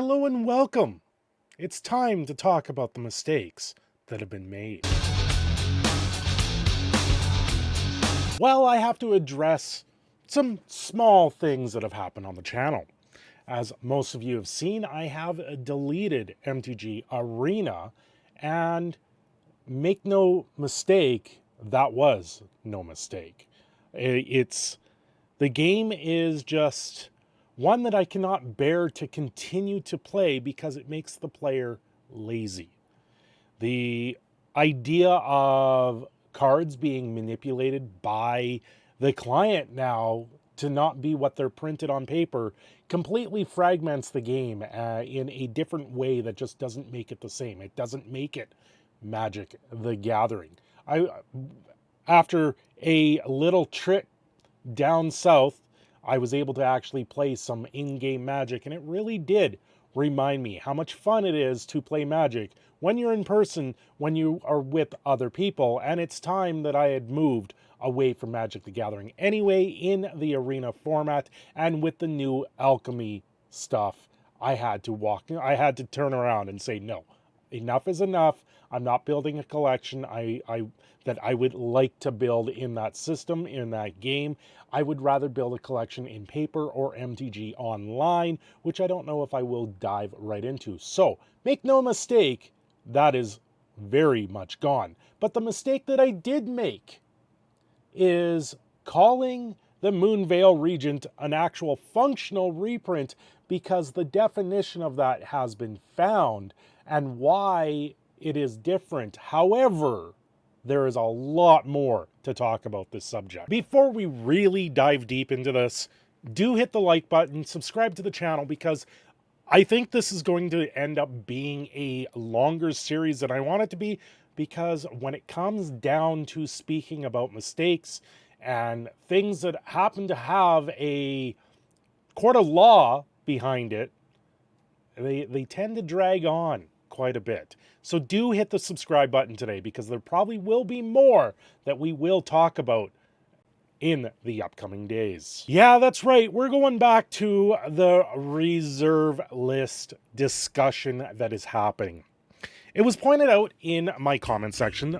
Hello and welcome. It's time to talk about the mistakes that have been made. Well, I have to address some small things that have happened on the channel. As most of you have seen, I have deleted MTG Arena, and make no mistake, that was no mistake. The game is just one that I cannot bear to continue to play because it makes the player lazy. The idea of cards being manipulated by the client now to not be what they're printed on paper completely fragments the game in a different way that just doesn't make it the same. It doesn't make it Magic the Gathering. After a little trip down south, I was able to actually play some in-game Magic, and it really did remind me how much fun it is to play Magic when you're in person, when you are with other people. And it's time that I had moved away from Magic the Gathering anyway in the arena format, and with the new alchemy stuff, I had to turn around and say, no, enough is enough. I'm not building a collection that I would like to build in that system, in that game. I would rather build a collection in paper or MTG online, which I don't know if I will dive right into. So make no mistake, that is very much gone. But the mistake that I did make is calling the Moonveil Regent an actual functional reprint, because the definition of that has been found and why it is different. However, there is a lot more to talk about this subject. Before we really dive deep into this, do hit the like button, subscribe to the channel, because I think this is going to end up being a longer series than I want it to be, because when it comes down to speaking about mistakes and things that happen to have a court of law behind it, they tend to drag on quite a bit. So do hit the subscribe button today, because there probably will be more that we will talk about in the upcoming days. Yeah, that's right. We're going back to the reserve list discussion that is happening. It was pointed out in my comment section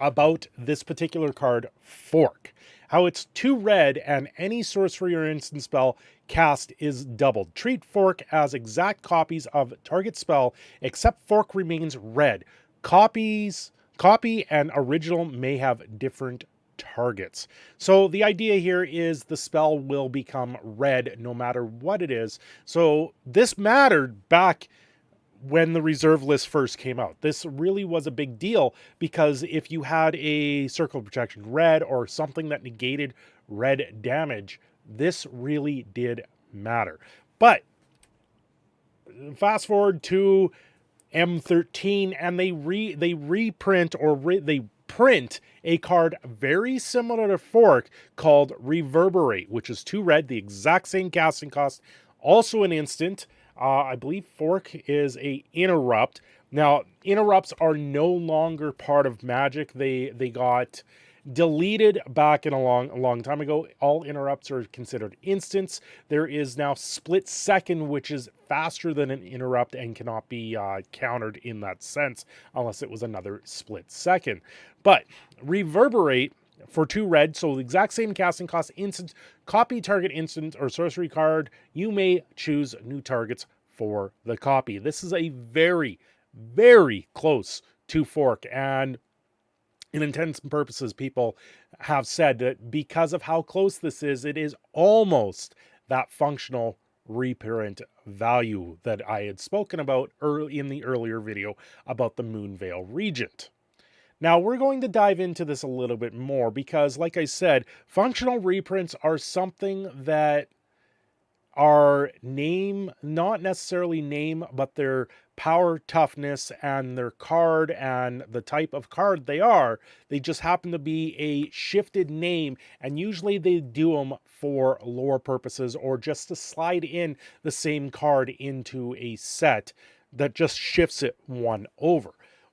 about this particular card, Fork. How it's 2 red and any sorcery or instant spell cast is doubled. Treat Fork as exact copies of target spell, except Fork remains red. Copy and original may have different targets. So the idea here is the spell will become red no matter what it is. So this mattered back when the reserve list first came out. This really was a big deal, because if you had a circle of protection red or something that negated red damage, this really did matter. But fast forward to M13, and they reprint or they print a card very similar to Fork called Reverberate, which is 2 red, the exact same casting cost, also an instant. I believe Fork is a interrupt. Now, interrupts are no longer part of Magic. They got deleted back in a long time ago. All interrupts are considered instants. There is now split second, which is faster than an interrupt and cannot be countered in that sense, unless it was another split second. But Reverberate for 2 red, so the exact same casting cost, instant, copy target instant or sorcery card. You may choose new targets for the copy. This is a very, very close to Fork, and in intents and purposes, people have said that because of how close this is, it is almost that functional reprint value that I had spoken about in the earlier video about the Moonveil Regent. Now, we're going to dive into this a little bit more because, like I said, functional reprints are something that are not necessarily name, but their power, toughness, and their card and the type of card they are. They just happen to be a shifted name, and usually they do them for lore purposes or just to slide in the same card into a set that just shifts it one over.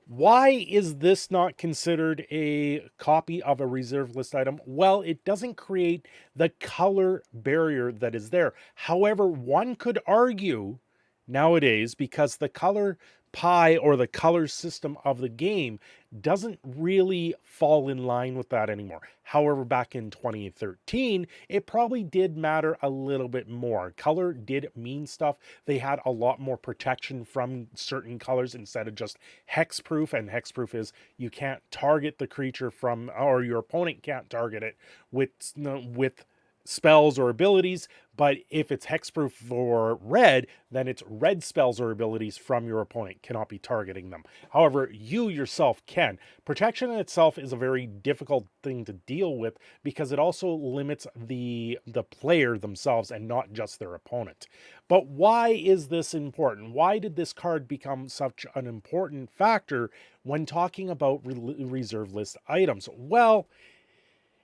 Why is this not considered a copy of a reserve list item? Well, it doesn't create the color barrier that is there. However, one could argue nowadays because the color pie or the color system of the game doesn't really fall in line with that anymore. However, back in 2013, it probably did matter a little bit more. Color did mean stuff. They had a lot more protection from certain colors instead of just hexproof. And hexproof is you can't target the creature from, or your opponent can't target it with spells or abilities, but if it's hexproof for red, then it's red spells or abilities from your opponent cannot be targeting them. However, you yourself can. Protection in itself is a very difficult thing to deal with because it also limits the player themselves and not just their opponent. But why is this important? Why did this card become such an important factor when talking about reserve list items? Well,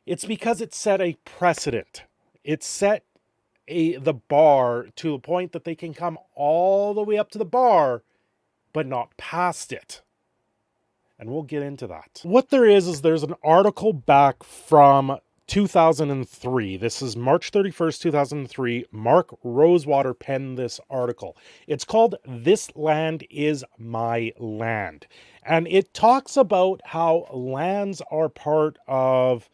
it's because it set a precedent. It set the bar to the point that they can come all the way up to the bar, but not past it. And we'll get into that. What there is there's an article back from 2003. This is March 31st, 2003. Mark Rosewater penned this article. It's called "This Land is My Land." And it talks about how lands are part of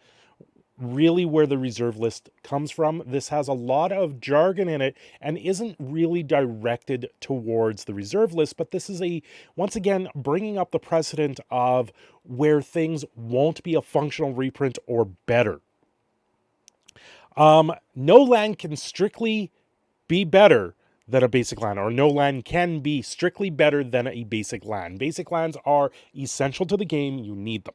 really where the reserve list comes from. This has a lot of jargon in it and isn't really directed towards the reserve list, but this is once again, bringing up the precedent of where things won't be a functional reprint or better. No land can strictly be better than a basic land, or no land can be strictly better than a basic land. Basic lands are essential to the game. You need them.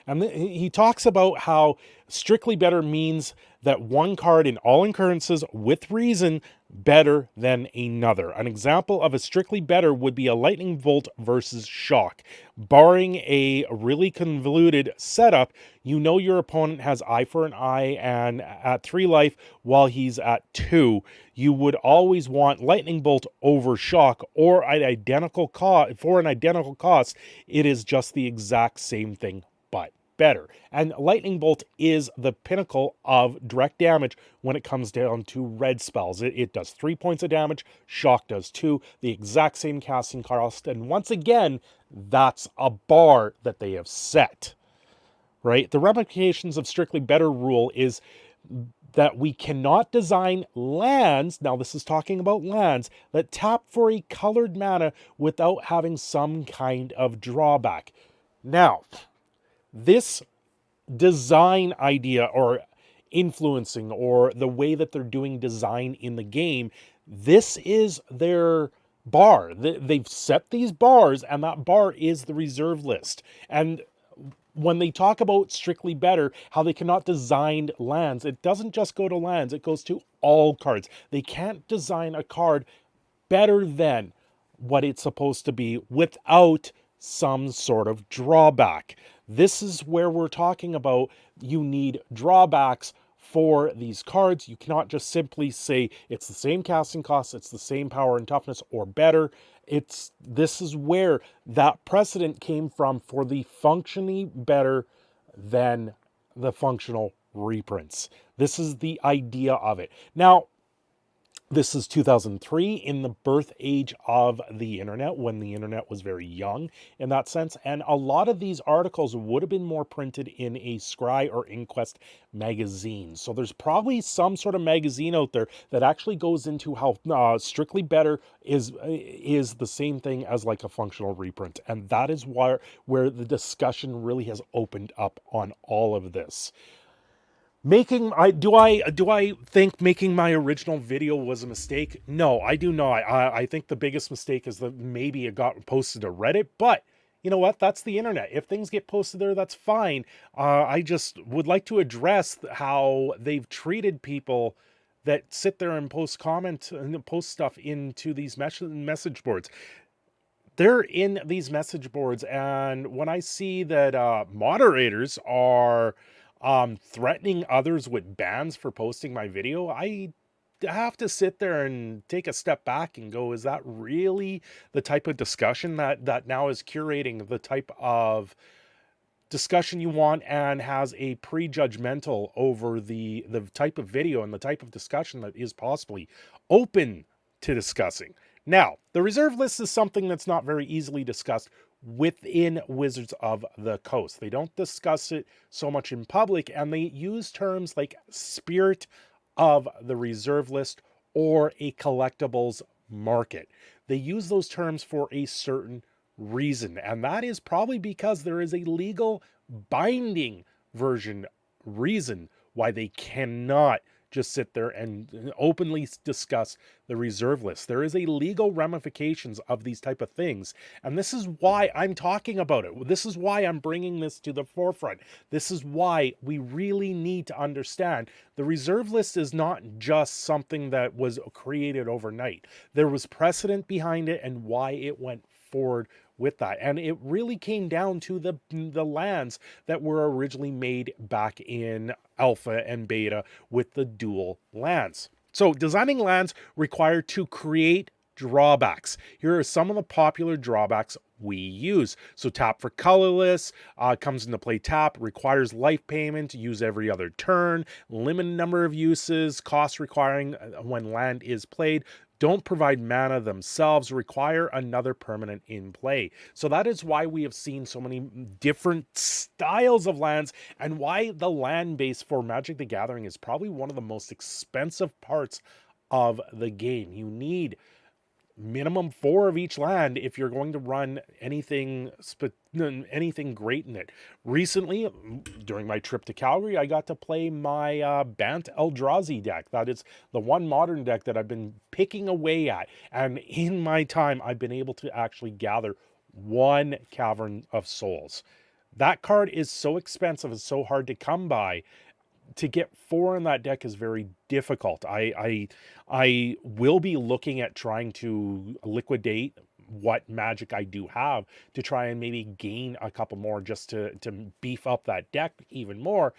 And he talks about how strictly better means that one card in all occurrences with reason better than another. An example of a strictly better would be a lightning bolt versus shock. Barring a really convoluted setup, you know your opponent has eye for an eye and at 3 life while he's at 2. You would always want lightning bolt over shock or an identical cost. For an identical cost, it is just the exact same thing, but better. And lightning bolt is the pinnacle of direct damage when it comes down to red spells. It does 3 points of damage, shock does 2, the exact same casting cost, and once again, that's a bar that they have set, right? The ramifications of strictly better rule is that we cannot design lands, now this is talking about lands, that tap for a colored mana without having some kind of drawback. Now, this design idea or influencing or the way that they're doing design in the game, this is their bar. They've set these bars, and that bar is the reserve list. And when they talk about strictly better, how they cannot design lands, it doesn't just go to lands, it goes to all cards. They can't design a card better than what it's supposed to be without some sort of drawback. This is where we're talking about you need drawbacks for these cards. You cannot just simply say it's the same casting cost, it's the same power and toughness, or better. This is where that precedent came from for the functionally better than the functional reprints. This is the idea of it. Now, this is 2003, in the birth age of the internet, when the internet was very young in that sense. And a lot of these articles would have been more printed in a Scry or Inquest magazine. So there's probably some sort of magazine out there that actually goes into how strictly better is the same thing as like a functional reprint. And that is where the discussion really has opened up on all of this. Do I think making my original video was a mistake? No, I do not. I think the biggest mistake is that maybe it got posted to Reddit, but you know what? That's the internet. If things get posted there, that's fine. I just would like to address how they've treated people that sit there and post comment and post stuff into these message boards. They're in these message boards, and when I see that moderators are threatening others with bans for posting my video, I have to sit there and take a step back and go, is that really the type of discussion that now is curating the type of discussion you want and has a prejudgmental over the type of video and the type of discussion that is possibly open to discussing. Now, the reserve list is something that's not very easily discussed within Wizards of the Coast. They don't discuss it so much in public, and they use terms like spirit of the reserve list or a collectibles market. They use those terms for a certain reason, and that is probably because there is a legal binding reason why they cannot just sit there and openly discuss the reserve list. There is a legal ramifications of these type of things, and this is why I'm talking about it. This is why I'm bringing this to the forefront. This is why we really need to understand the reserve list is not just something that was created overnight. There was precedent behind it and why it went forward with that, and it really came down to the lands that were originally made back in alpha and beta with the dual lands. So designing lands required to create drawbacks. Here are some of the popular drawbacks we use. So tap for colorless, comes into play tap, requires life payment, use every other turn, limited number of uses, cost requiring when land is played, don't provide mana themselves, require another permanent in play. So that is why we have seen so many different styles of lands, and why the land base for Magic the Gathering is probably one of the most expensive parts of the game. You need minimum 4 of each land if you're going to run anything great in it. Recently, during my trip to Calgary, I got to play my Bant Eldrazi deck. That is the one modern deck that I've been picking away at, and in my time I've been able to actually gather 1 Cavern of Souls. That card is so expensive and so hard to come by. To get 4 in that deck is very difficult. I will be looking at trying to liquidate what magic I do have to try and maybe gain a couple more just to beef up that deck even more.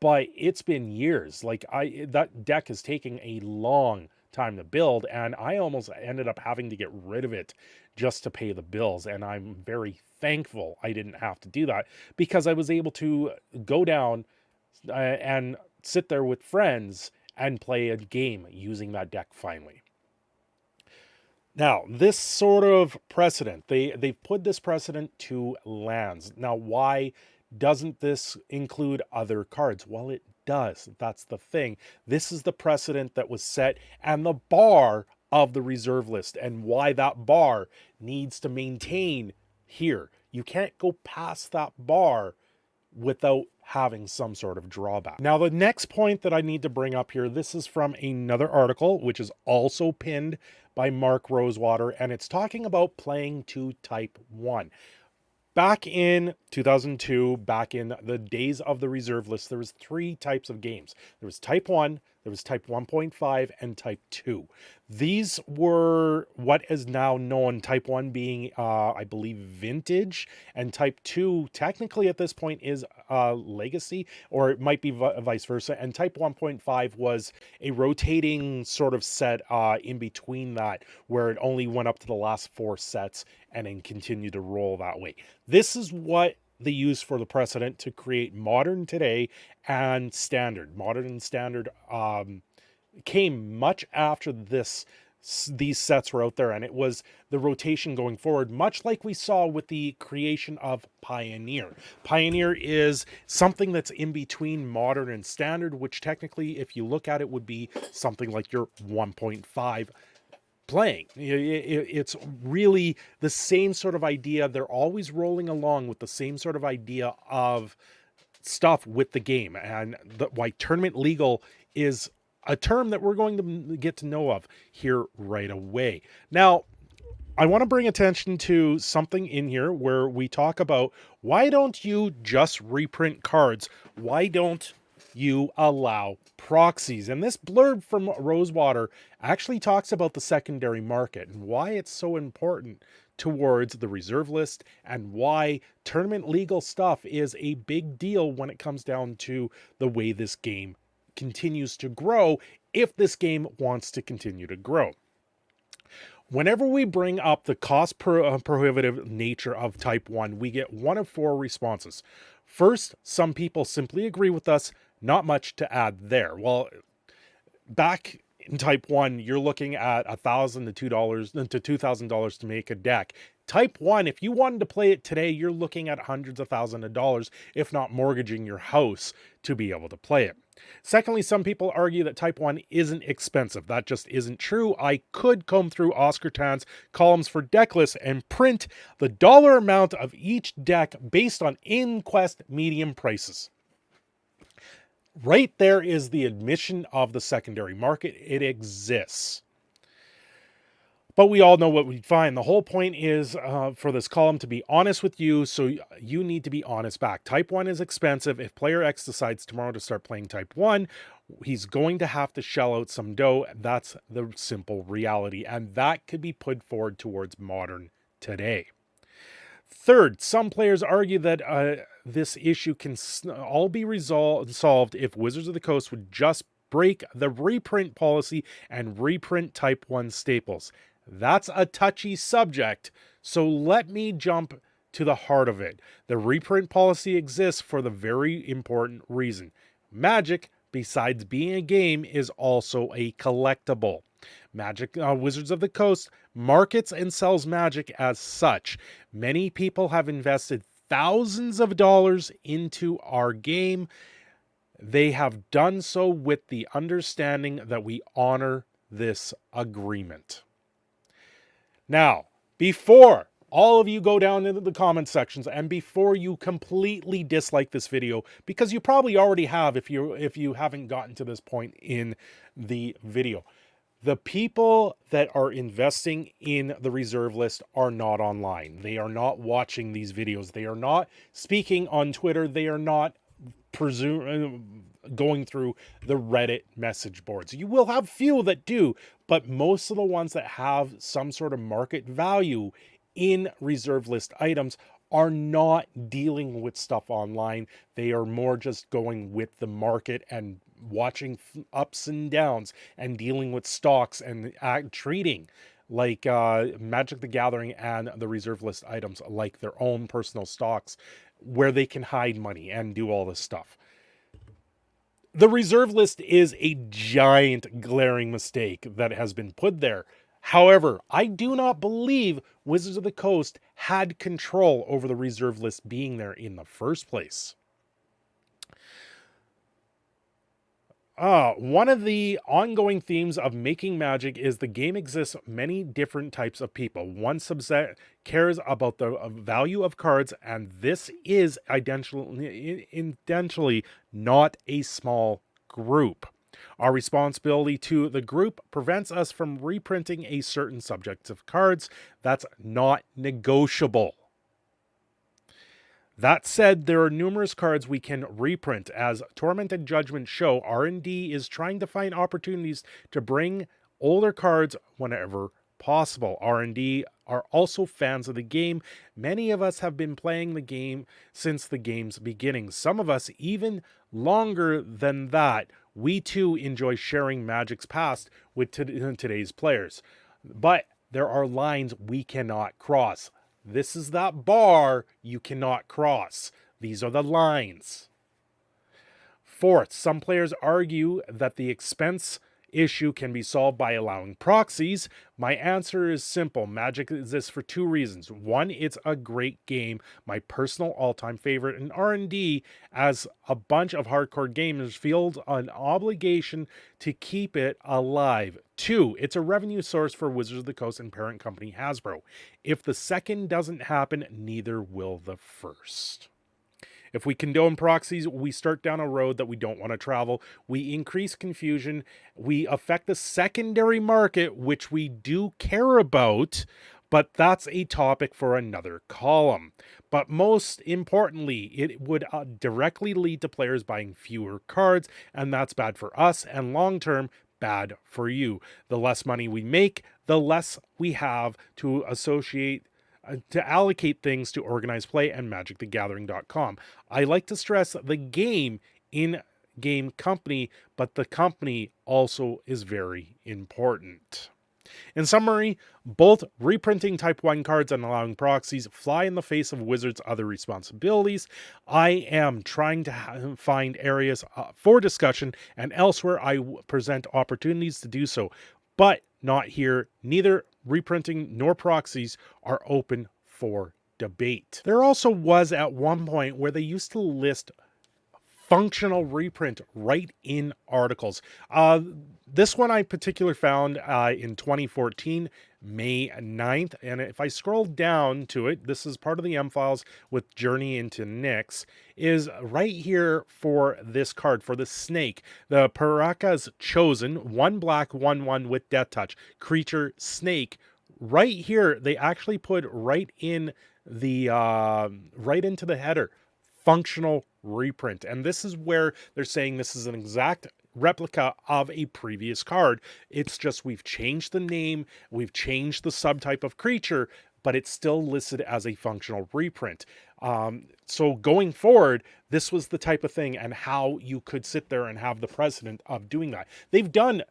But it's been years. Like that deck is taking a long time to build, and I almost ended up having to get rid of it just to pay the bills. And I'm very thankful I didn't have to do that, because I was able to go down and sit there with friends and play a game using that deck finally. Now, this sort of precedent, they've put this precedent to lands. Now, why doesn't this include other cards? Well, it does. That's the thing. This is the precedent that was set and the bar of the reserve list, and why that bar needs to maintain here. You can't go past that bar without having some sort of drawback. Now, the next point that I need to bring up here, this is from another article, which is also pinned by Mark Rosewater, and it's talking about playing to Type 1. Back in 2002, back in the days of the reserve list, there was 3 types of games. There was Type 1, there was Type 1.5, and Type 2. These were what is now known, Type 1 being, I believe, Vintage, and Type 2, technically at this point, is Legacy, or it might be vice versa, and Type 1.5 was a rotating sort of set in between that, where it only went up to the last 4 sets and then continued to roll that way. This is what they use for the precedent to create Modern today and Standard. Modern and Standard came much after these sets were out there, and it was the rotation going forward, much like we saw with the creation of Pioneer. Pioneer is something that's in between Modern and Standard, which technically, if you look at it, would be something like your 1.5 playing. It's really the same sort of idea. They're always rolling along with the same sort of idea of stuff with the game, and why tournament legal is a term that we're going to get to know of here right away. Now, I want to bring attention to something in here where we talk about, why don't you just reprint cards? Why don't you allow proxies? And this blurb from Rosewater actually talks about the secondary market and why it's so important towards the reserve list, and why tournament legal stuff is a big deal when it comes down to the way this game continues to grow, if this game wants to continue to grow. Whenever we bring up the cost prohibitive nature of Type 1, we get one of 4 responses. First, some people simply agree with us, not much to add there. Well, back in Type 1, you're looking at $1,000 to $2,000 to make a deck. Type 1, if you wanted to play it today, you're looking at hundreds of thousands of dollars, if not mortgaging your house to be able to play it. Secondly, some people argue that Type 1 isn't expensive. That just isn't true. I could comb through Oscar Tan's columns for deck lists and print the dollar amount of each deck based on Inquest medium prices. Right there is the admission of the secondary market. It exists. But we all know what we find. The whole point is for this column to be honest with you, so you need to be honest back. Type 1 is expensive. If player X decides tomorrow to start playing Type 1, he's going to have to shell out some dough. That's the simple reality, and that could be put forward towards Modern today. Third, some players argue that this issue can all be solved if Wizards of the Coast would just break the reprint policy and reprint Type 1 staples. That's a touchy subject, so let me jump to the heart of it. The reprint policy exists for the very important reason. Magic, besides being a game, is also a collectible. Magic Wizards of the Coast markets and sells Magic as such. Many people have invested thousands of dollars into our game. They have done so with the understanding that we honor this agreement. Now, before all of you go down into the comment sections and before you completely dislike this video, because you probably already have if you haven't gotten to this point in the video, the people that are investing in the reserve list are not online. They are not watching these videos. They are not speaking on Twitter. They are not going through the Reddit message boards. You will have few that do, but most of the ones that have some sort of market value in reserve list items are not dealing with stuff online. They are more just going with the market and watching ups and downs and dealing with stocks and treating like Magic the Gathering and the reserve list items like their own personal stocks where they can hide money and do all this stuff. The reserve list is a giant glaring mistake that has been put there. However, I do not believe Wizards of the Coast had control over the reserve list being there in the first place. One of the ongoing themes of making Magic is the game exists many different types of people. One subset cares about the value of cards, and this is intentionally not a small group. Our responsibility to the group prevents us from reprinting a certain subject of cards. That's not negotiable. That said, there are numerous cards we can reprint. As Torment and Judgment show, R&D is trying to find opportunities to bring older cards whenever possible. R&D are also fans of the game. Many of us have been playing the game since the game's beginning. Some of us even longer than that. We too enjoy sharing Magic's past with today's players. But there are lines we cannot cross. This is that bar you cannot cross. These are the lines. Fourth, some players argue that the expense issue can be solved by allowing proxies. My answer is simple. Magic exists for two reasons. One, it's a great game, my personal all-time favorite, and R&D, as a bunch of hardcore gamers, feels an obligation to keep it alive. Two, it's a revenue source for Wizards of the Coast and parent company Hasbro. If the second doesn't happen, neither will the first. If we condone proxies, we start down a road that we don't want to travel. We increase confusion. We affect the secondary market, which we do care about, but that's a topic for another column. But most importantly, it would directly lead to players buying fewer cards, and that's bad for us, and long-term, bad for you. The less money we make, the less we have to allocate things to organized play and magicthegathering.com. I like to stress the game in-game company, but the company also is very important. In summary, both reprinting Type 1 cards and allowing proxies fly in the face of Wizards' other responsibilities. I am trying to find areas for discussion, and elsewhere I present opportunities to do so, but not here. Neither reprinting nor proxies are open for debate. There also was at one point where they used to list functional reprint right in articles. This one I particularly found in 2014, May 9th. And if I scroll down to it, this is part of the M files with Journey into Nyx, is right here for this card, for the snake. The Paraka's Chosen, 1 black, 1/1 with Death Touch. Creature snake. Right here, they actually put right in the right into the header, functional reprint. And this is where they're saying this is an exact replica of a previous card. It's just we've changed the name, we've changed the subtype of creature, but it's still listed as a functional reprint. So going forward, this was the type of thing and how you could sit there and have the precedent of doing that. They've done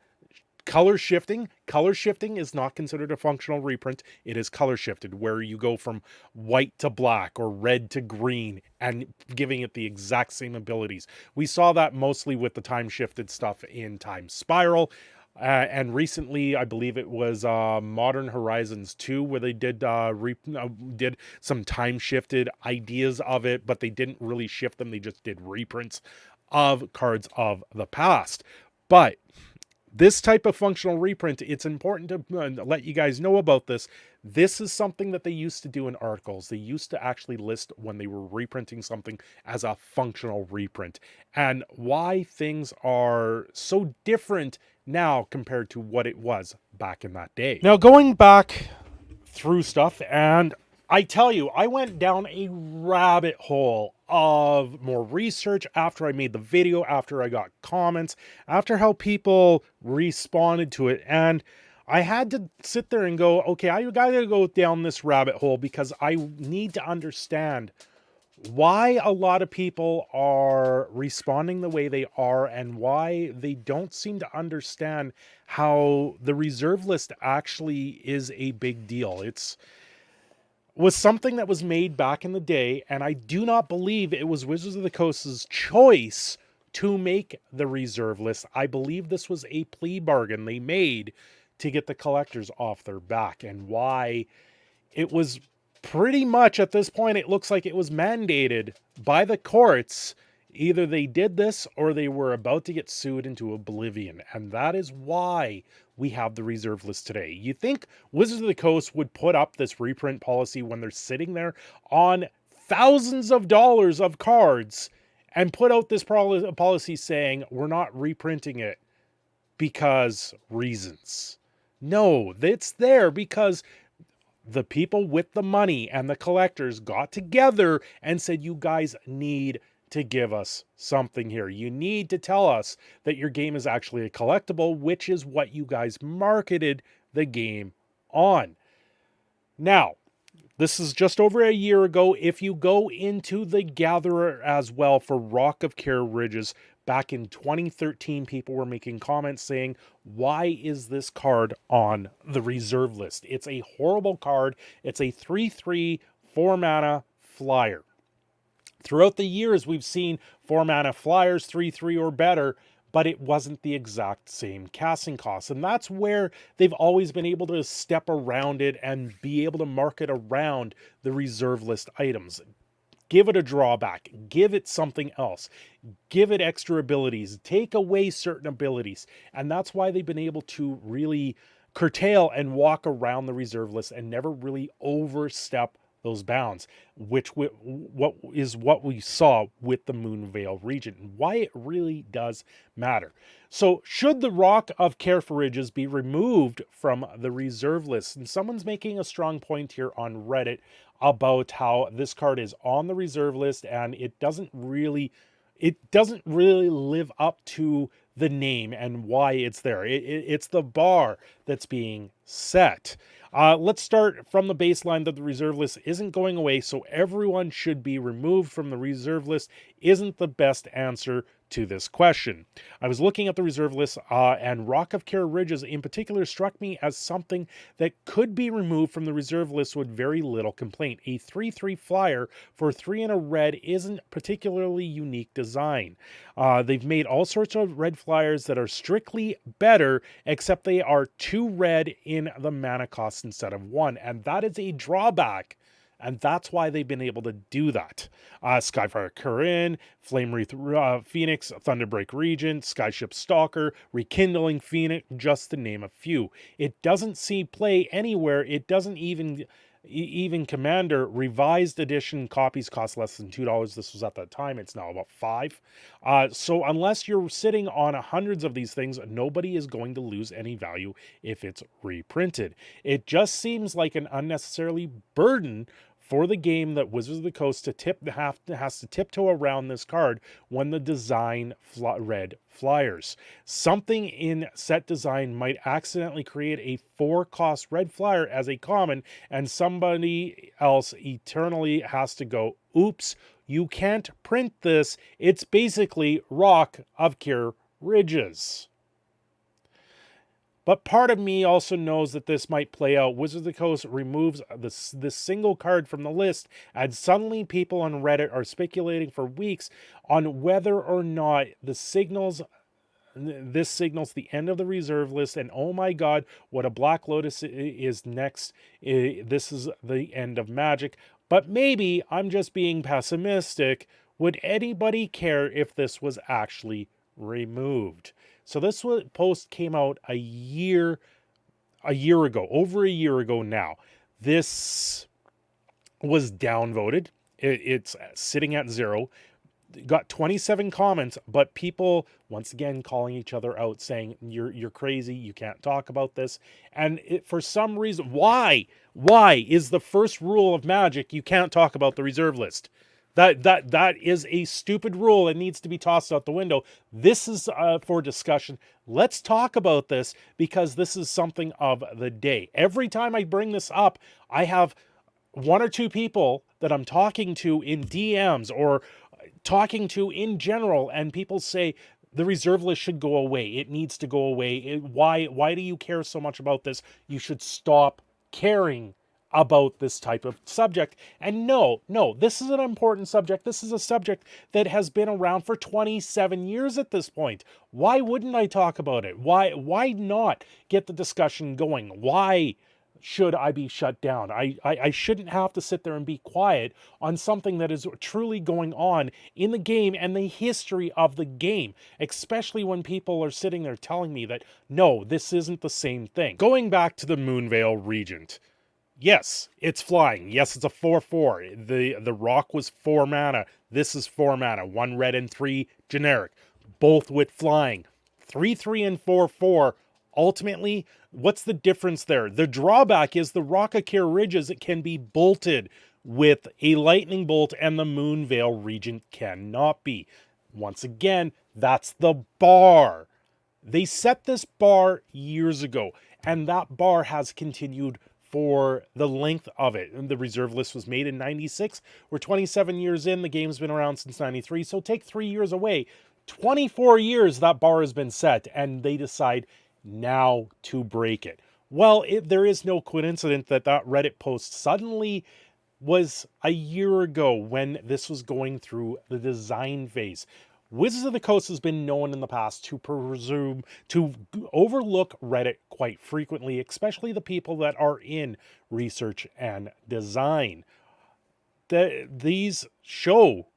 color shifting. Color shifting is not considered a functional reprint. It is color shifted, where you go from white to black or red to green and giving it the exact same abilities. We saw that mostly with the time shifted stuff in Time Spiral. And recently, I believe it was Modern Horizons 2, where they did some time shifted ideas of it, but they didn't really shift them. They just did reprints of cards of the past. But this type of functional reprint, it's important to let you guys know about this. This is something that they used to do in articles. They used to actually list when they were reprinting something as a functional reprint, and why things are so different now compared to what it was back in that day. Now, going back through stuff, and I tell you, I went down a rabbit hole of more research after I made the video, after I got comments, after how people responded to it. And I had to sit there and go, okay, I gotta go down this rabbit hole because I need to understand why a lot of people are responding the way they are and why they don't seem to understand how the reserve list actually is a big deal. Was something that was made back in the day, and I do not believe it was Wizards of the Coast's choice to make the reserve list. I believe this was a plea bargain they made to get the collectors off their back, and why it was pretty much at this point, it looks like it was mandated by the courts. Either they did this or they were about to get sued into oblivion. And that is why we have the reserve list today. You think Wizards of the Coast would put up this reprint policy when they're sitting there on thousands of dollars of cards and put out this policy saying we're not reprinting it because reasons? No, it's there because the people with the money and the collectors got together and said, you guys need to give us something here. You need to tell us that your game is actually a collectible, which is what you guys marketed the game on. Now, this is just over a year ago. If you go into the Gatherer as well for Rock of Care Ridges, back in 2013, people were making comments saying, why is this card on the reserve list? It's a horrible card. It's a 3/3 4-mana flyer. Throughout the years, we've seen 4-mana flyers, 3/3 or better, but it wasn't the exact same casting cost. And that's where they've always been able to step around it and be able to market around the reserve list items. Give it a drawback, give it something else, give it extra abilities, take away certain abilities. And that's why they've been able to really curtail and walk around the reserve list and never really overstep those bounds, which what we saw with the Moonveil region, and why it really does matter. So should the Rock of Care for Ridges be removed from the reserve list? And someone's making a strong point here on Reddit about how this card is on the reserve list and it doesn't really live up to the name and why it's there. It's the bar that's being set. Let's start from the baseline that the reserve list isn't going away, so everyone should be removed from the reserve list isn't the best answer to this question. I was looking at the reserve list, and Rock of Care Ridges in particular struck me as something that could be removed from the reserve list with very little complaint. A 3/3 flyer for 3 and a red isn't particularly unique design. They've made all sorts of red flyers that are strictly better, except they are 2 red in the mana cost instead of 1, and that is a drawback. And that's why they've been able to do that. Skyfire Corinne, Flame Wreath Phoenix, Thunderbreak Regent, Skyship Stalker, Rekindling Phoenix, just to name a few. It doesn't see play anywhere. It doesn't even Commander revised edition copies cost less than $2. This was at that time. It's now about $5. So unless you're sitting on hundreds of these things, nobody is going to lose any value if it's reprinted. It just seems like an unnecessarily burden for the game that Wizards of the Coast has to tiptoe around this card when the design red flyers. Something in set design might accidentally create a 4-cost red flyer as a common, and somebody else eternally has to go, oops, you can't print this. It's basically Rock of Care Ridges. But part of me also knows that this might play out. Wizards of the Coast removes this single card from the list, and suddenly people on Reddit are speculating for weeks on whether or not this signals the end of the reserve list, and oh my god, what a Black Lotus is next. This is the end of Magic. But maybe I'm just being pessimistic. Would anybody care if this was actually removed? So this post came out a year ago, over a year ago now. This was downvoted. It's sitting at 0. Got 27 comments, but people once again calling each other out, saying you're crazy, you can't talk about this. And for some reason, why is the first rule of Magic you can't talk about the reserve list? That is a stupid rule. It needs to be tossed out the window. This is for discussion. Let's talk about this, because this is something of the day. Every time I bring this up, I have 1 or 2 people that I'm talking to in DMs or talking to in general, and people say the reserve list should go away. It needs to go away. Why do you care so much about this? You should stop caring about this type of subject. And no, this is an important subject. This is a subject that has been around for 27 years at this point. Why wouldn't I talk about it? Why not get the discussion going? Why should I be shut down? I shouldn't have to sit there and be quiet on something that is truly going on in the game and the history of the game, especially when people are sitting there telling me that, no, this isn't the same thing. Going back to the Moonveil Regent, yes, it's flying. Yes, it's a 4/4. The Rock was 4 mana. This is 4 mana. 1 red and 3 generic. Both with flying. 3/3 and 4/4. Ultimately, what's the difference there? The drawback is the Rock of Care Ridges, it can be bolted with a lightning bolt, and the Moonveil Regent cannot be. Once again, that's the bar. They set this bar years ago, and that bar has continued for the length of it. And the reserve list was made in 96. We're 27 years in. The game's been around since 93. So take 3 years away. 24 years that bar has been set, and they decide now to break it. Well, there is no coincidence that Reddit post suddenly was a year ago when this was going through the design phase. Wizards of the Coast has been known in the past to overlook Reddit quite frequently, especially the people that are in research and design. These show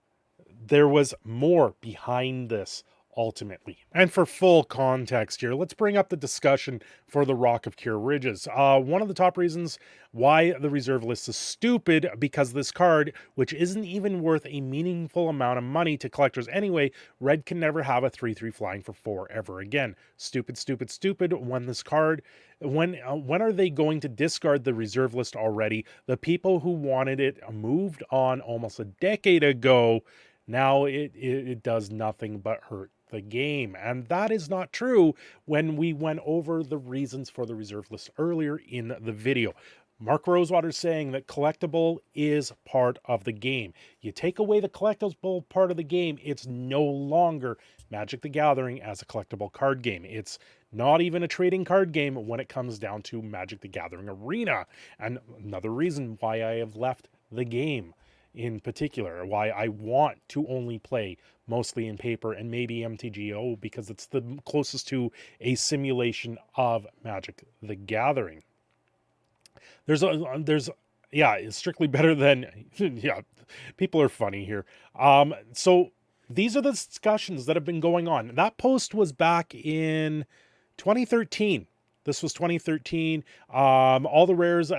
there was more behind this ultimately. And for full context here, let's bring up the discussion for the Rock of Care Ridges. One of the top reasons why the reserve list is stupid, because this card, which isn't even worth a meaningful amount of money to collectors anyway, red can never have a 3/3 flying for 4 ever again. Stupid, stupid, stupid. When this card, when are they going to discard the reserve list already? The people who wanted it moved on almost a decade ago. Now it does nothing but hurt the game. And that is not true when we went over the reasons for the reserve list earlier in the video. Mark Rosewater saying that collectible is part of the game. You take away the collectible part of the game, it's no longer Magic the Gathering as a collectible card game. It's not even a trading card game when it comes down to Magic the Gathering Arena. And another reason why I have left the game in particular, why I want to only play mostly in paper and maybe MTGO, because it's the closest to a simulation of Magic the Gathering. Yeah, it's strictly better than, yeah, people are funny here. So these are the discussions that have been going on. That post was back in 2013. This was 2013. All the rares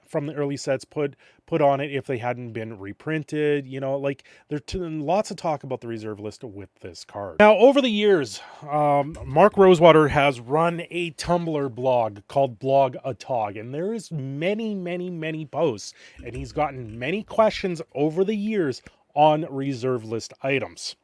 from the early sets put on it if they hadn't been reprinted. You know, like there's lots of talk about the reserve list with this card. Now, over the years, Mark Rosewater has run a Tumblr blog called Blog a Tog, and there is many posts, and he's gotten many questions over the years on reserve list items.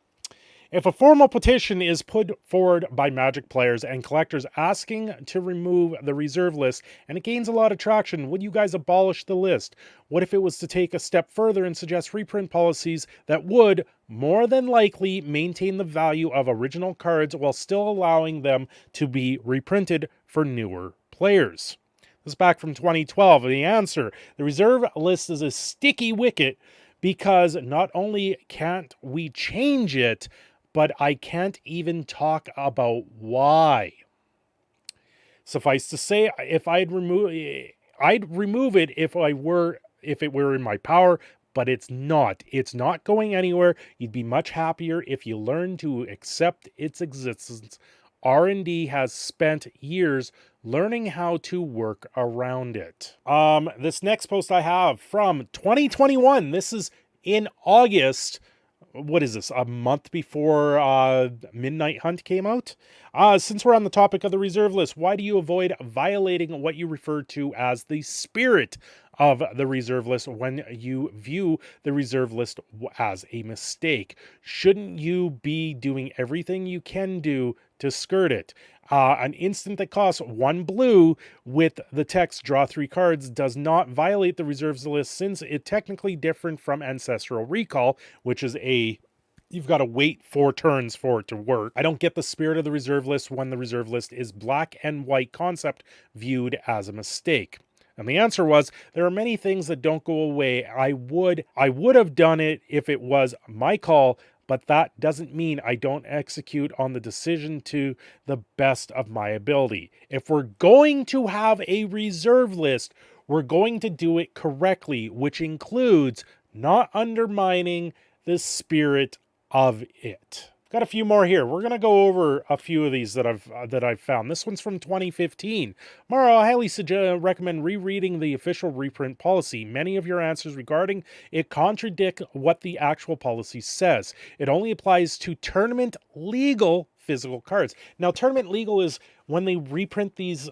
If a formal petition is put forward by Magic players and collectors asking to remove the reserve list and it gains a lot of traction, would you guys abolish the list? What if it was to take a step further and suggest reprint policies that would, more than likely, maintain the value of original cards while still allowing them to be reprinted for newer players? This is back from 2012. The answer: the reserve list is a sticky wicket because not only can't we change it, but I can't even talk about why. Suffice to say, I'd remove it if it were in my power, but it's not. It's not going anywhere. You'd be much happier if you learned to accept its existence. R&D has spent years learning how to work around it. This next post I have from 2021. This is in August. What is this, a month before Midnight Hunt came out? Since we're on the topic of the reserve list, why do you avoid violating what you refer to as the spirit of the reserve list when you view the reserve list as a mistake? Shouldn't you be doing everything you can do to skirt it? An instant that costs 1 blue with the text draw 3 cards does not violate the reserves list, since it's technically different from Ancestral Recall, which is you've got to wait 4 turns for it to work. I don't get the spirit of the reserve list when the reserve list is black and white concept viewed as a mistake. And the answer was, there are many things that don't go away. I would have done it if it was my call, but that doesn't mean I don't execute on the decision to the best of my ability. If we're going to have a reserve list, we're going to do it correctly, which includes not undermining the spirit of it. Got a few more here. We're going to go over a few of these that I've found. This one's from 2015. Mara, I highly recommend rereading the official reprint policy. Many of your answers regarding it contradict what the actual policy says. It only applies to tournament legal physical cards. Now, tournament legal is when they reprint these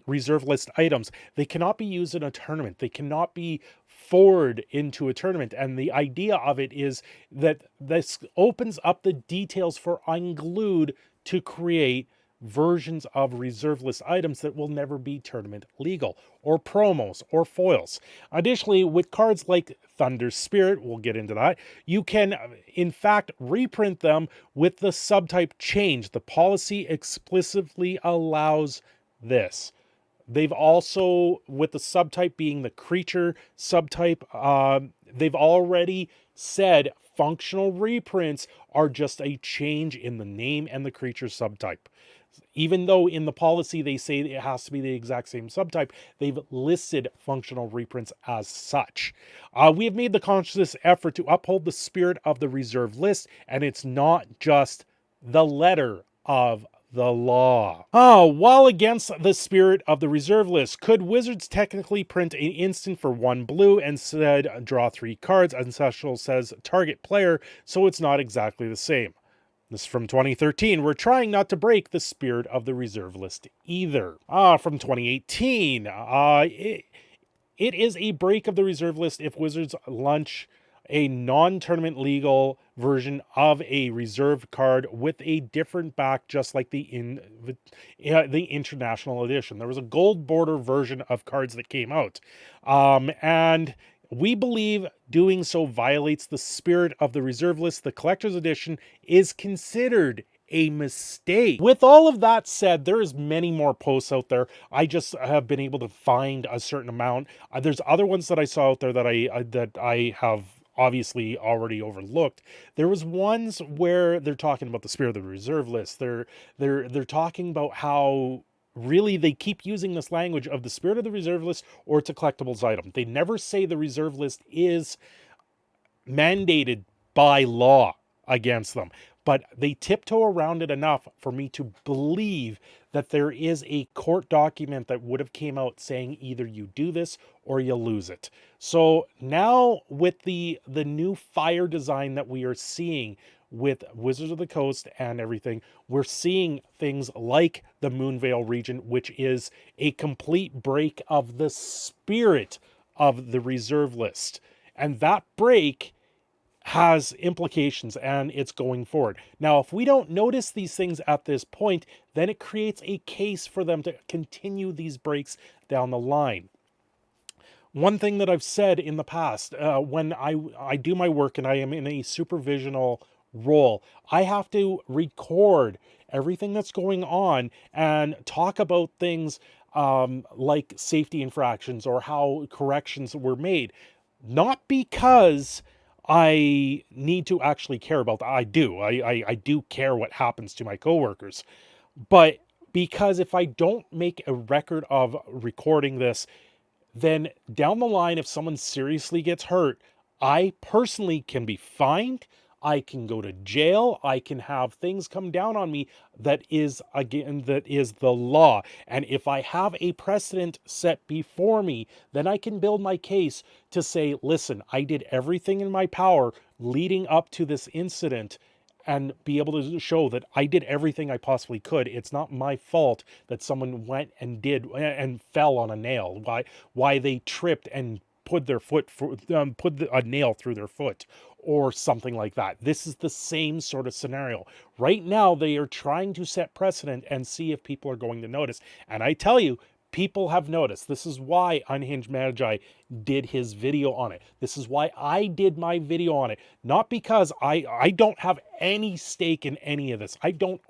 reserve list items, they cannot be used in a tournament. They cannot be forward into a tournament, and the idea of it is that this opens up the details for Unglued to create versions of reserve list items that will never be tournament legal, or promos, or foils. Additionally, with cards like Thunder Spirit, we'll get into that, you can in fact reprint them with the subtype change. The policy explicitly allows this. They've also, with the subtype being the creature subtype, they've already said functional reprints are just a change in the name and the creature subtype. Even though in the policy they say it has to be the exact same subtype, they've listed functional reprints as such. We have made the conscious effort to uphold the spirit of the reserve list, and it's not just the letter of the law. While against the spirit of the reserve list, could Wizards technically print an instant for 1 blue and said draw 3 cards? Ancestral says target player, so it's not exactly the same. This is from 2013. We're trying not to break the spirit of the reserve list either. From 2018. It is a break of the reserve list if Wizards launch a non-tournament legal version of a reserved card with a different back, just like the international edition. There was a gold border version of cards that came out, and we believe doing so violates the spirit of the reserve list. The collector's edition is considered a mistake. With all of that said, there's many more posts out there. I just have been able to find a certain amount. There's other ones that I saw out there that I have obviously already overlooked. There was ones where they're talking about the spirit of the reserve list. They're talking about how really they keep using this language of the spirit of the reserve list, or it's a collectibles item. They never say the reserve list is mandated by law against them, but they tiptoe around it enough for me to believe that there is a court document that would have came out saying either you do this or you lose it. So now with the new fire design that we are seeing with Wizards of the Coast and everything, we're seeing things like the Moonvale region, which is a complete break of the spirit of the reserve list. And that break has implications, and it's going forward. Now, if we don't notice these things at this point, then it creates a case for them to continue these breaks down the line. One thing that I've said in the past, when I do my work and I am in a supervisional role, I have to record everything that's going on and talk about things like safety infractions or how corrections were made. Not because I need to actually care about that. I do. I do care what happens to my coworkers. But because if I don't make a record of recording this, then down the line, if someone seriously gets hurt, I personally can be fined. I can go to jail. I can have things come down on me that is the law. And if I have a precedent set before me, then I can build my case to say, listen, I did everything in my power leading up to this incident, and be able to show that I did everything I possibly could. It's not my fault that someone went and and fell on a nail. Why they tripped and put a nail through their foot or something like that. This is the same sort of scenario. Right now, they are trying to set precedent and see if people are going to notice. And I tell you, people have noticed. This is why Unhinged Magi did his video on it. This is why I did my video on it. Not because I don't have any stake in any of this. I don't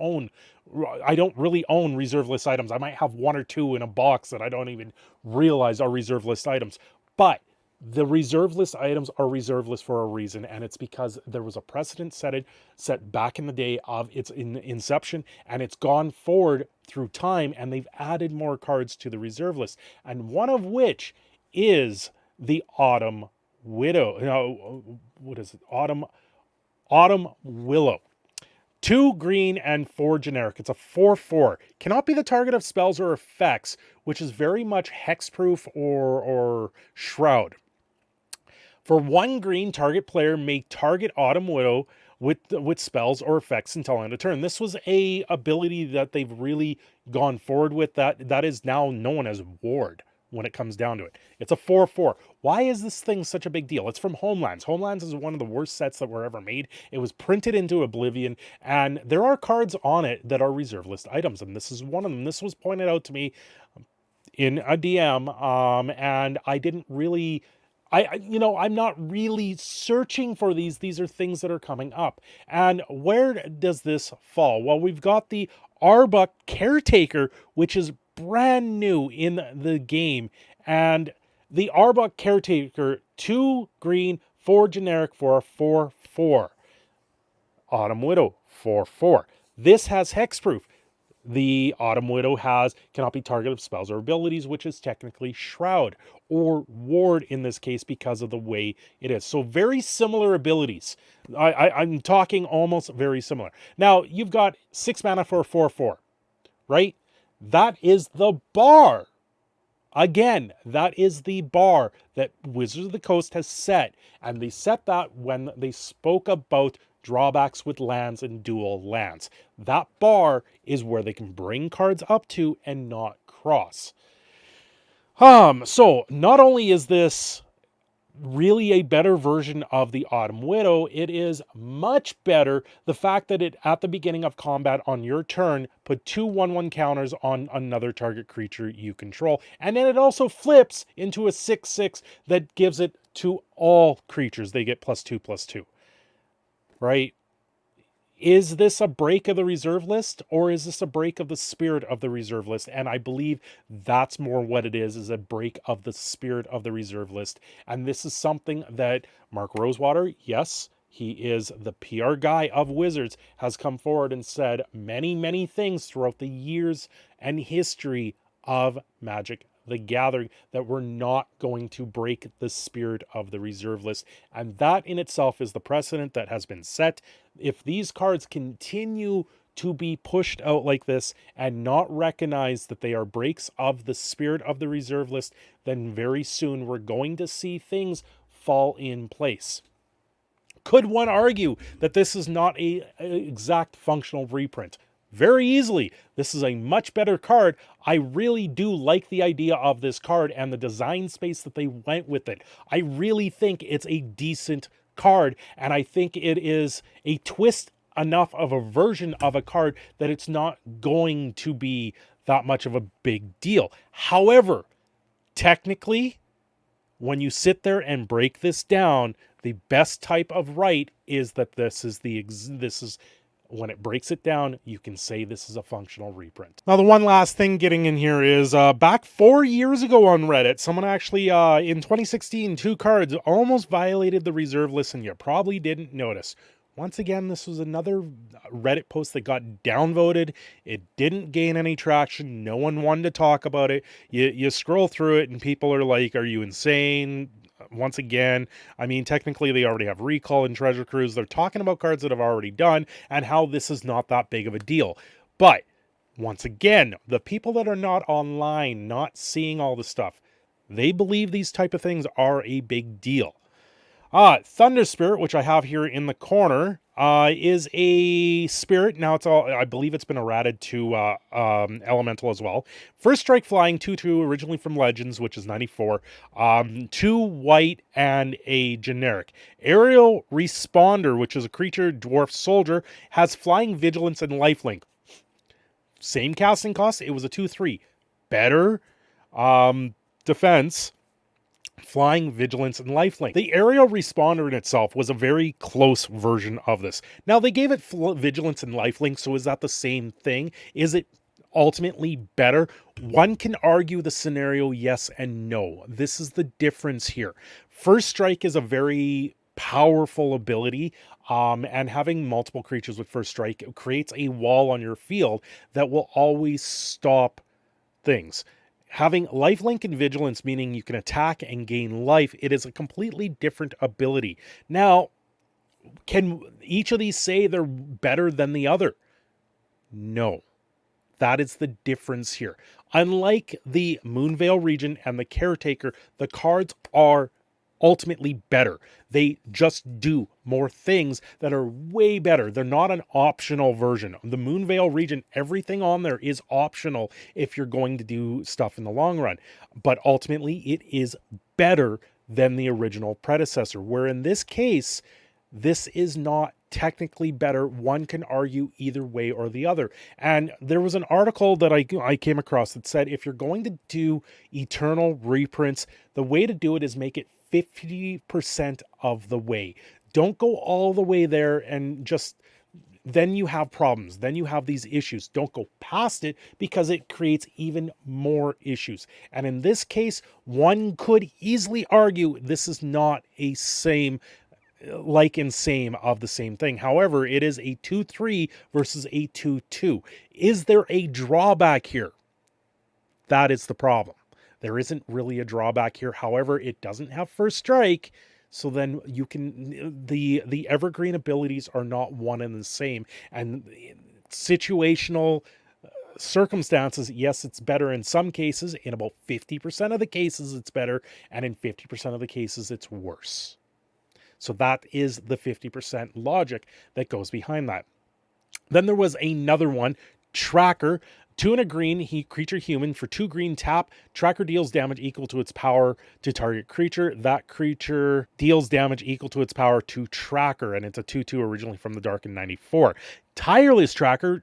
really own reserve list items. I might have one or two in a box that I don't even realize are reserve list items. But the reserve list items are reserve list for a reason, and it's because there was a precedent set back in the day of its inception, and it's gone forward through time, and they've added more cards to the reserve list, and one of which is the Autumn Widow. No, what is it? Autumn Willow. 2 green and 4 generic. It's a 4/4. Cannot be the target of spells or effects, which is very much hexproof or shroud. For 1 green, target player may target Autumn Widow with spells or effects until end of turn. This was a ability that they've really gone forward with. That is now known as Ward when it comes down to it. It's a 4/4. Why is this thing such a big deal? It's from Homelands. Homelands is one of the worst sets that were ever made. It was printed into oblivion, and there are cards on it that are reserve list items, and this is one of them. This was pointed out to me in a DM, and I didn't really... I'm not really searching for these. These are things that are coming up. And where does this fall? Well, we've got the Arbuck Caretaker, which is brand new in the game. And the Arbuck Caretaker, 2 green, 4 generic for a 4/4. Autumn Widow, 4/4. This has hexproof. The Autumn Widow cannot be targeted of spells or abilities, which is technically Shroud or Ward in this case because of the way it is. So very similar abilities. I'm talking almost very similar. Now, you've got 6 mana for a 4/4, right? That is the bar. Again, that is the bar that Wizards of the Coast has set. And they set that when they spoke about drawbacks with lands and dual lands. That bar is where they can bring cards up to and not cross. So not only is this really a better version of the Autumn Widow. It is much better. The fact that it, at the beginning of combat on your turn, put 2 1/1 counters on another target creature you control. And then it also flips into a 6/6 that gives it to all creatures. They get +2/+2, right? Is this a break of the reserve list, or is this a break of the spirit of the reserve list? And I believe that's more what it is a break of the spirit of the reserve list. And this is something that Mark Rosewater, yes, he is the PR guy of Wizards, has come forward and said many, many things throughout the years and history of Magic the Gathering that we're not going to break the spirit of the reserve list. And that in itself is the precedent that has been set. If these cards continue to be pushed out like this and not recognize that they are breaks of the spirit of the reserve list, then very soon we're going to see things fall in place. Could one argue that this is not an exact functional reprint? Very easily. This is a much better card. I really do like the idea of this card and the design space that they went with it. I really think it's a decent card, and I think it is a twist enough of a version of a card that it's not going to be that much of a big deal. However, technically, when you sit there and break this down, the best type of right is that this is when it breaks it down, you can say this is a functional reprint. Now, the one last thing getting in here is back 4 years ago on Reddit, someone actually, in 2016, 2 cards almost violated the reserve list, and you probably didn't notice. Once again, this was another Reddit post that got downvoted. It didn't gain any traction. No one wanted to talk about it. You scroll through it, and people are like, are you insane? Once again, I mean, technically they already have Recall and Treasure Cruise. They're talking about cards that have already done and how this is not that big of a deal. But once again, the people that are not online, not seeing all the stuff, they believe these type of things are a big deal. Thunder Spirit, which I have here in the corner, is a spirit. Now it's all, I believe it's been errated to elemental as well. First strike flying, 2/2, originally from Legends, which is 94. 2 white and a generic. Aerial Responder, which is a creature, dwarf soldier, has flying, vigilance, and lifelink. Same casting cost. It was a 2/3. Better defense, flying, vigilance, and lifelink. The aerial responder in itself was a very close version of this. Now, they gave it vigilance and lifelink, so is that the same thing? Is it ultimately better? One can argue the scenario yes and no. This is the difference here. First strike is a very powerful ability, and having multiple creatures with first strike creates a wall on your field that will always stop things. Having lifelink and vigilance, meaning you can attack and gain life, it is a completely different ability. Now, can each of these say they're better than the other? No. That is the difference here. Unlike the Moonveil region and the Caretaker, the cards are ultimately better. They just do more things that are way better. They're not an optional version. The Moonveil region, everything on there is optional if you're going to do stuff in the long run. But ultimately, it is better than the original predecessor, where in this case, this is not technically better. One can argue either way or the other. And there was an article that I came across that said, if you're going to do eternal reprints, the way to do it is make it 50% of the way. Don't go all the way there and just, then you have problems. Then you have these issues. Don't go past it because it creates even more issues. And in this case, one could easily argue this is not a same like and same of the same thing. However, it is a 2/3 versus a 2/2. Is there a drawback here? That is the problem. There isn't really a drawback here. However, it doesn't have first strike, so then you can, the evergreen abilities are not one and the same. And situational circumstances, yes, it's better in some cases. In about 50% of the cases, it's better, and in 50% of the cases, it's worse. So that is the 50% logic that goes behind that. Then there was another one, Tracker. 2 and a green, creature human. For 2 green, tap. Tracker deals damage equal to its power to target creature. That creature deals damage equal to its power to tracker. And it's a 2/2 originally from the Dark in 94. Tireless Tracker,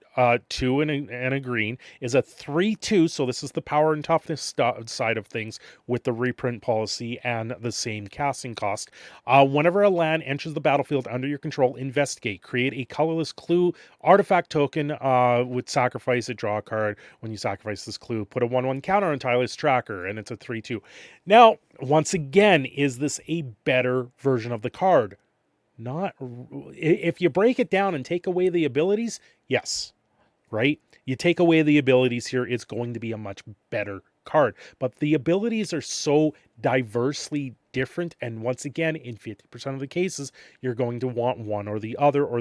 2 and a green, is a 3/2. So this is the power and toughness side of things with the reprint policy and the same casting cost. Whenever a land enters the battlefield under your control, investigate. Create a colorless clue artifact token with sacrifice it, draw a card. When you sacrifice this clue, put a 1/1 counter on Tireless Tracker, and it's a 3/2. Now, once again, is this a better version of the card? Not. If you break it down and take away the abilities, yes, right? You take away the abilities here, it's going to be a much better card. But the abilities are so diversely different, and once again, in 50% of the cases, you're going to want one or the other over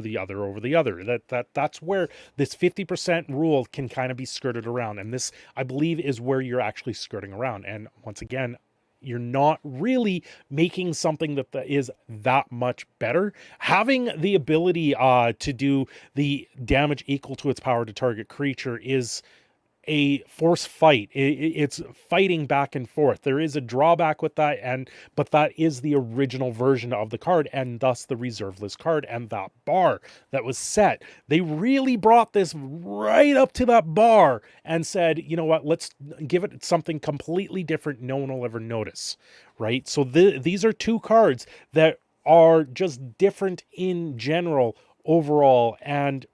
the other. That's where this 50% rule can kind of be skirted around, and this, I believe, is where you're actually skirting around. And once again, you're not really making something that is that much better. Having the ability to do the damage equal to its power to target creature is a force fight. It's fighting back and forth. There is a drawback with that, but that is the original version of the card, and thus the reserve list card and that bar that was set. They really brought this right up to that bar and said, you know what, let's give it something completely different no one will ever notice, right? So these are 2 cards that are just different in general overall, and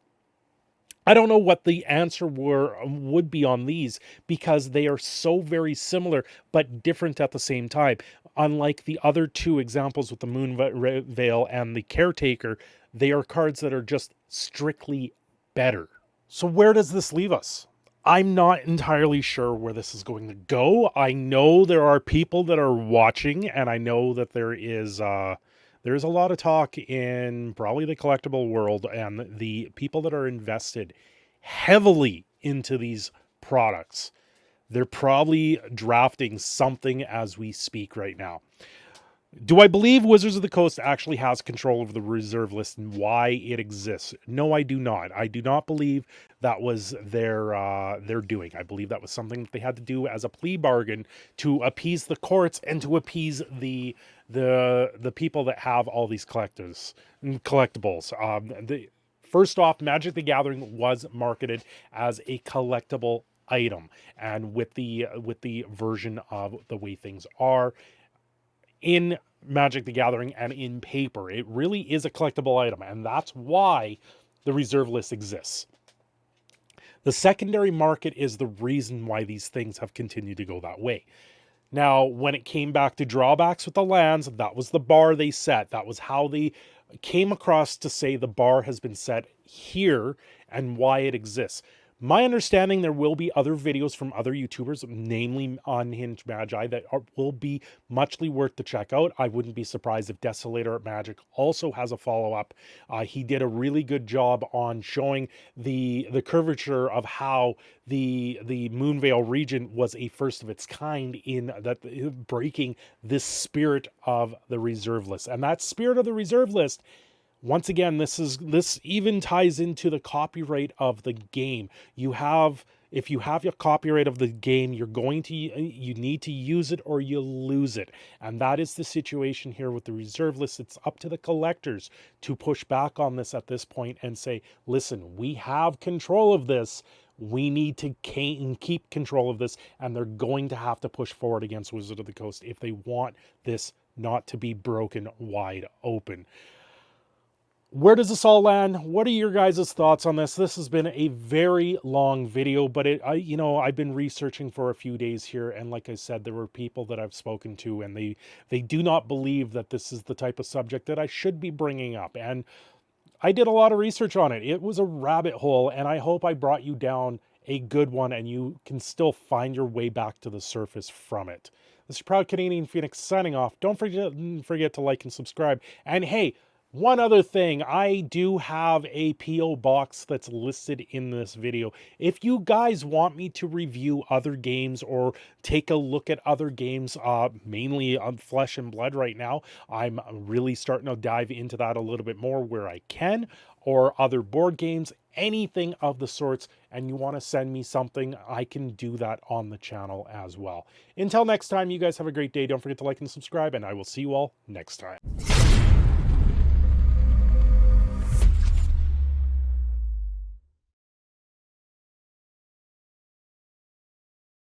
I don't know what the answer would be on these, because they are so very similar but different at the same time. Unlike the other 2 examples with the Moon Veil and the Caretaker, they are cards that are just strictly better. So where does this leave us? I'm not entirely sure where this is going to go. I know there are people that are watching, and I know that there's a lot of talk in probably the collectible world, and the people that are invested heavily into these products, they're probably drafting something as we speak right now. Do I believe Wizards of the Coast actually has control over the reserve list and why it exists? No, I do not. I do not believe that was their doing. I believe that was something that they had to do as a plea bargain to appease the courts and to appease the people that have all these collectibles. First off, Magic the Gathering was marketed as a collectible item, and with the version of the way things are in Magic the Gathering and in paper, it really is a collectible item, and that's why the reserve list exists. The secondary market is the reason why these things have continued to go that way. Now, when it came back to drawbacks with the lands, that was the bar they set. That was how they came across to say the bar has been set here and why it exists. My understanding, there will be other videos from other YouTubers, namely Unhinged Magi, that will be muchly worth to check out. I wouldn't be surprised if Desolator at Magic also has a follow-up. He did a really good job on showing the curvature of how the Moonveil region was a first of its kind in that breaking this spirit of the reserve list. And that spirit of the reserve list, once again, this even ties into the copyright of the game. If you have your copyright of the game, you need to use it or you lose it. And that is the situation here with the reserve list. It's up to the collectors to push back on this at this point and say, listen, we have control of this. We need to keep control of this, and they're going to have to push forward against Wizard of the Coast if they want this not to be broken wide open. Where does this all land? What are your guys' thoughts on this? This has been a very long video, but I've been researching for a few days here, and like I said, there were people that I've spoken to, and they do not believe that this is the type of subject that I should be bringing up. And I did a lot of research on it. It was a rabbit hole, and I hope I brought you down a good one, and you can still find your way back to the surface from it. This is Proud Canadian Phoenix signing off. Don't forget to like and subscribe. And hey, One other thing, I do have a P.O. box that's listed in this video. If you guys want me to review other games or take a look at other games, mainly on Flesh and Blood right now, I'm really starting to dive into that a little bit more where I can, or other board games, anything of the sorts, and you want to send me something, I can do that on the channel as well. Until next time, you guys have a great day. Don't forget to like and subscribe, and I will see you all next time.